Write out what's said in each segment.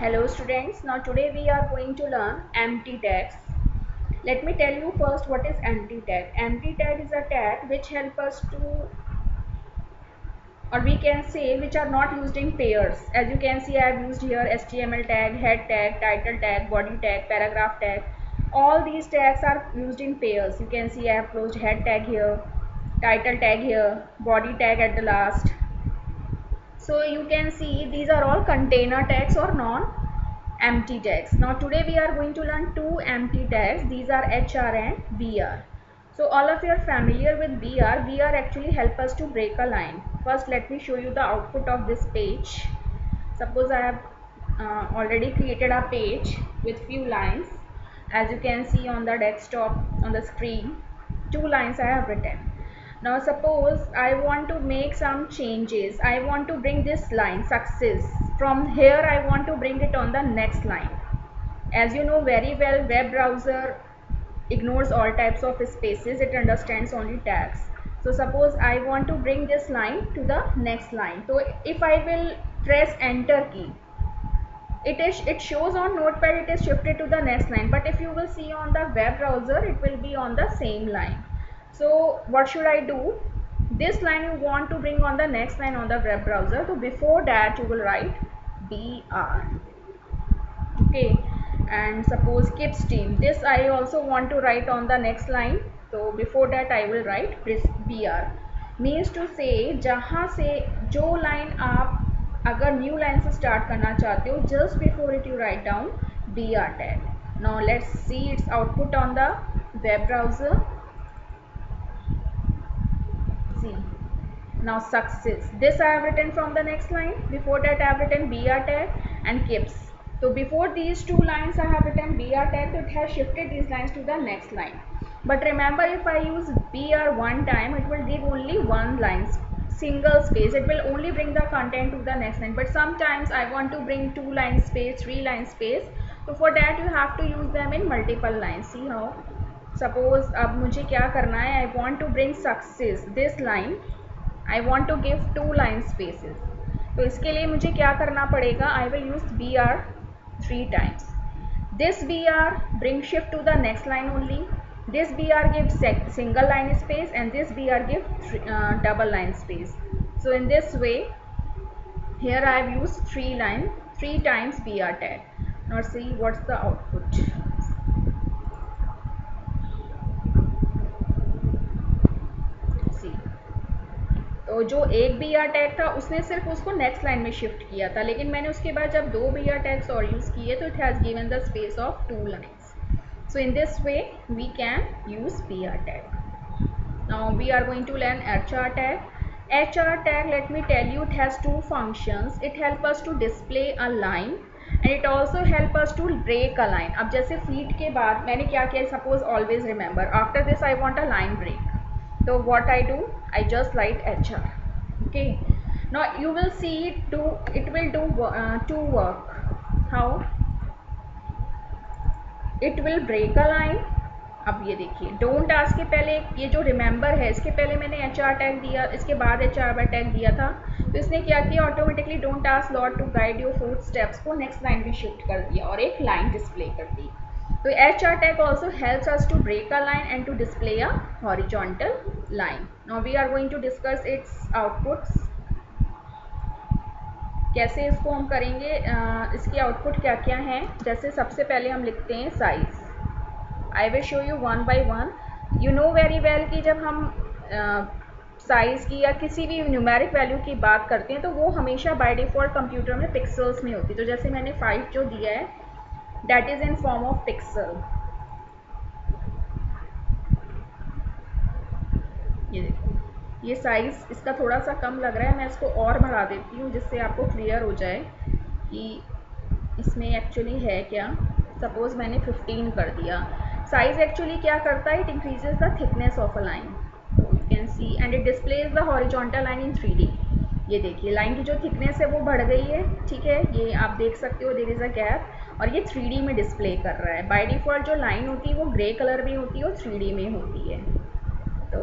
Hello students, now today we are going to learn empty tags. Let me tell you first what is empty tag. Empty tag is a tag which help us to, or we can say which are not used in pairs. As you can see, I have used here HTML tag, head tag, title tag, body tag, paragraph tag. All these tags are used in pairs. You can see I have closed head tag here, title tag here, body tag at the last. So you can see these are all container tags or non-empty tags. Now today we are going to learn two empty tags. These are HR and BR. So all of you are familiar with BR. BR actually help us to break a line. First let me show you the output of this page. Suppose I have already created a page with few lines. As you can see on the desktop on the screen, two lines I have written. Now suppose I want to make some changes. I want to bring this line success. From here I want to bring it on the next line. As you know very well, web browser ignores all types of spaces. It understands only tags. So suppose I want to bring this line to the next line. So if I will press enter key, it shows on notepad it is shifted to the next line, but if you will see on the web browser it will be on the same line. So what should I do? This line you want to bring on the next line on the web browser, so before that you will write BR. Okay, and suppose keep stream, this I also want to write on the next line, so before that I will write BR. Means to say जहाँ से जो line आप अगर new line से start करना चाहते हो, just before it you write down BR tag. Now let's see it's output on the web browser. See, now success, this I have written from the next line. Before that I have written BR tag and keeps. So before these two lines I have written BR tag, so it has shifted these lines to the next line. But remember, if I use BR one time, it will give only one line, single space. It will only bring the content to the next line. But sometimes I want to bring two line space, three line space. So for that you have to use them in multiple lines. See how? Suppose अब मुझे क्या करना है, I want to bring success, this line I want to give two line spaces. तो इसके लिए मुझे क्या करना पड़ेगा, I will use BR three times. This BR bring shift to the next line only. This BR gives single line space and this BR gives double line space. So in this way, here I have used three times BR tag. Now see what's the output. तो जो एक BR tag था उसने सिर्फ उसको next line में shift किया था, लेकिन मैंने उसके बाद जब दो BR टैग्स और यूज़ किए तो it has given the space of two lines. So in this way we can use BR tag. Now we are going to learn HR tag. HR tag, let me tell you, it has two functions. It help us to display a line and it also help us to break a line. अब जैसे फीड के बाद मैंने क्या किया, suppose always remember, after this I want a line break. So what I do, I just write HR. Okay, now you will see it will do two work. How? It will break a line. अब ये देखिए, don't ask के पहले ये जो remember है इसके पहले मैंने HR टैग दिया, इसके बाद HR टैग दिया था. तो इसने क्या किया, automatically don't ask lot to guide your food steps को नेक्स्ट लाइन में शिफ्ट कर दिया और एक लाइन डिस्प्ले कर दी. So HR tag also helps us to break a line and to display a horizontal line. Now we are going to discuss its outputs. कैसे इसको हम करेंगे, इसके आउटपुट क्या क्या हैं. जैसे सबसे पहले हम लिखते हैं size. I will show you one by one. You know very well कि जब हम साइज़ की या किसी भी न्यूमेरिक वैल्यू की बात करते हैं तो वो हमेशा बाय डिफ़ॉल्ट कंप्यूटर में पिक्सल्स में होती है. तो जैसे मैंने 5 जो दिया है, that is in form of pixel. ये देखो, ये साइज इसका थोड़ा सा कम लग रहा है, मैं इसको और बढ़ा देती हूँ जिससे आपको क्लियर हो जाए कि इसमें एक्चुअली है क्या. सपोज मैंने 15 कर दिया. साइज एक्चुअली क्या करता है, it increases the thickness of a line. You can see and it displays the horizontal line in 3D. ये देखिए, लाइन की जो थिकनेस है वो बढ़ गई है. ठीक है, ये आप देख सकते हो, देयर इज़ अ गैप, और ये 3D में डिस्प्ले कर रहा है. बाय डिफ़ॉल्ट जो लाइन होती है वो ग्रे कलर में होती है और 3D में होती है. तो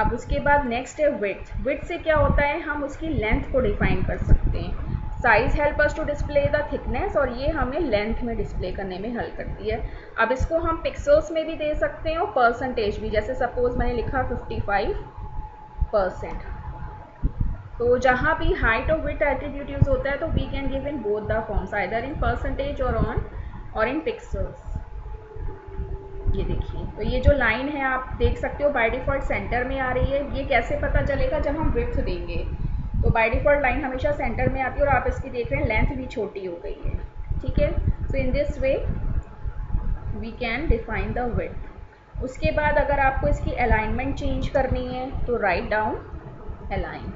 अब उसके बाद नेक्स्ट है विड्थ. विड्थ से क्या होता है, हम उसकी लेंथ को डिफाइन कर सकते हैं. Size help us to display the thickness, और ये हमें लेंथ में डिस्प्ले करने में हेल्प करती है। अब इसको हम पिक्सल्स में भी दे सकते हैं और परसेंटेज भी, जैसे सपोज मैंने लिखा 55%। तो जहाँ भी हाइट और विड्थ एट्रीब्यूट यूज होता है तो we can give in both the forms, either in percentage और इन पिक्सल्स। ये देखिए, तो ये जो लाइन है आप देख सकते हो बाय डिफ़ॉल्ट सेंटर में आ रही है। ये कैसे पता चलेगा, जब हम विड्थ देंगे तो बाय डिफ़ॉल्ट लाइन हमेशा सेंटर में आती है, और आप इसकी देख रहे हैं लेंथ भी छोटी हो गई है। ठीक है, so in this way we can define the width. उसके बाद अगर आपको इसकी अलाइनमेंट चेंज करनी है तो राइट डाउन अलाइन।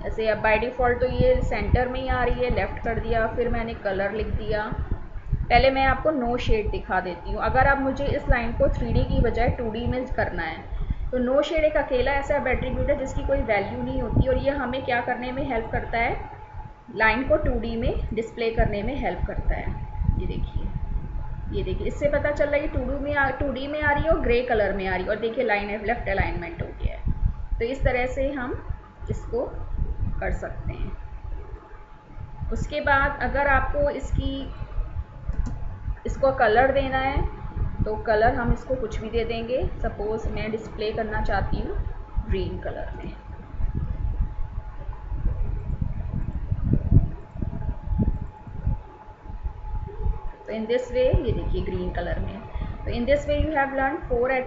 ऐसे अब बाय डिफ़ॉल्ट तो ये सेंटर में ही आ रही है, लेफ़्ट कर दिया, फिर मैंने कलर लिख दिया। पहले मैं आपको नो शेड दिखा देती हूँ। अगर आप मुझे इस लाइन को 3D की बजाय 2D में करना है तो नो शेड एक अकेला ऐसा एट्रीब्यूट है जिसकी कोई वैल्यू नहीं होती, और ये हमें क्या करने में हेल्प करता है, लाइन को 2D में डिस्प्ले करने में हेल्प करता है। ये देखिए, इससे पता चल रहा है कि 2D में आ रही है और ग्रे कलर में आ रही है, और देखिए लाइन लेफ्ट अलाइनमेंट हो गया है। तो इस तरह से हम इसको कर सकते हैं। उसके बाद अगर आपको इसको कलर देना है तो कलर हम इसको कुछ भी दे देंगे। सपोज मैं डिस्प्ले करना चाहती हूँ ग्रीन कलर में, तो इन दिस वे ये देखिए ग्रीन कलर में। तो in this way you have learn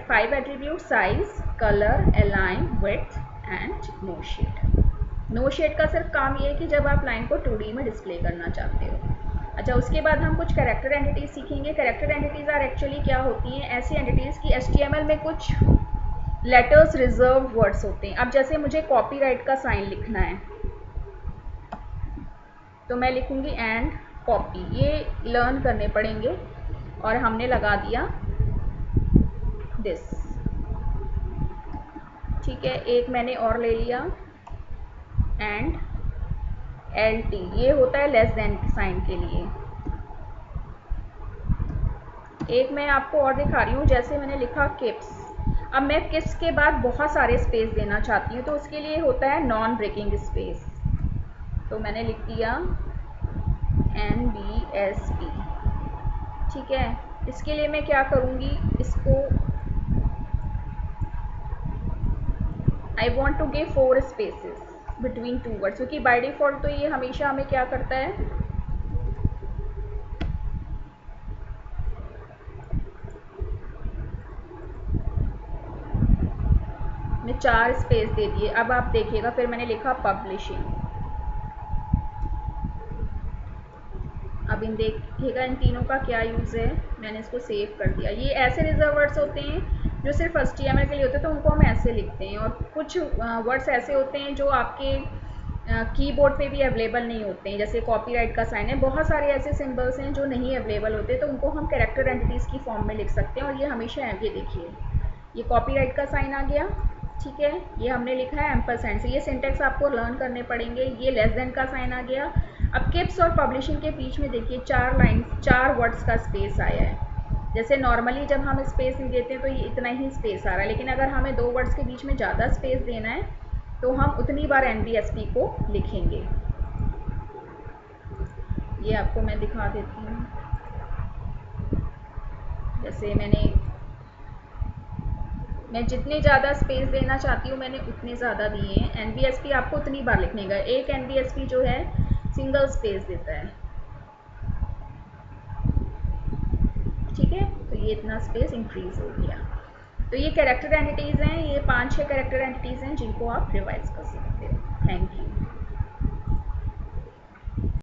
5 attribute, size, colour, align, width and no shade. No shade का सिर्फ काम ये है कि जब आप लाइन को 2D में डिस्प्ले करना चाहते हो। अच्छा, उसके बाद हम कुछ कैरेक्टर एंटिटीज सीखेंगे। कैरेक्टर एंटिटीज आर एक्चुअली क्या होती हैं, ऐसी एंटिटीज की HTML में कुछ लेटर्स रिजर्व वर्ड्स होते हैं। अब जैसे मुझे कॉपीराइट का साइन लिखना है तो मैं लिखूंगी एंड कॉपी, ये लर्न करने पड़ेंगे, और हमने लगा दिया दिस। ठीक है, एक मैंने और ले लिया एंड LT, ये होता है लेस देन साइन के लिए। एक मैं आपको और दिखा रही हूँ, जैसे मैंने लिखा किप्स। अब मैं किप्स के बाद बहुत सारे स्पेस देना चाहती हूँ तो उसके लिए होता है नॉन ब्रेकिंग स्पेस, तो मैंने लिख दिया NBSP। ठीक है, इसके लिए मैं क्या करूँगी, इसको I want to give 4 spaces between 2 words, क्योंकि बाय डिफ़ॉल्ट तो ये हमेशा हमें क्या करता है, मैं 4 स्पेस दे दिए। अब आप देखिएगा, फिर मैंने लिखा पब्लिशिंग। अब इन देखिएगा इन तीनों का क्या यूज़ है, मैंने इसको सेव कर दिया। ये ऐसे रिजर्व वर्ड्स होते हैं जो सिर्फ HTML के लिए होते हैं, तो उनको हम ऐसे लिखते हैं। और कुछ वर्ड्स ऐसे होते हैं जो आपके कीबोर्ड पे भी अवेलेबल नहीं होते हैं, जैसे कॉपीराइट का साइन है। बहुत सारे ऐसे सिंबल्स हैं जो नहीं अवेलेबल होते, तो उनको हम कैरेक्टर एंटिटीज़ की फॉर्म में लिख सकते हैं, और ये हमेशा ये देखिए ये कॉपीराइट का साइन आ गया। ठीक है, ये हमने लिखा है एम्परसेंड से, ये सिंटेक्स आपको लर्न करने पड़ेंगे। ये लेस देन का साइन आ गया। अब किप्स और पब्लिशिंग के बीच में देखिए 4 वर्ड्स का स्पेस आया है। जैसे नॉर्मली जब हम स्पेस नहीं देते हैं तो ये इतना ही स्पेस आ रहा है, लेकिन अगर हमें 2 वर्ड्स के बीच में ज़्यादा स्पेस देना है तो हम उतनी बार NBSP को लिखेंगे। ये आपको मैं दिखा देती हूँ, जैसे मैं जितने ज़्यादा स्पेस देना चाहती हूँ मैंने उतने ज़्यादा दिए हैं। NBSP आपको उतनी बार लिखने का, एक NBSP जो है सिंगल स्पेस देता है। ठीक है, तो ये इतना स्पेस इंक्रीज हो गया। तो ये कैरेक्टर एंटिटीज़ हैं, ये 5-6 कैरेक्टर एंटिटीज़ हैं जिनको आप रिवाइज कर सकते हैं।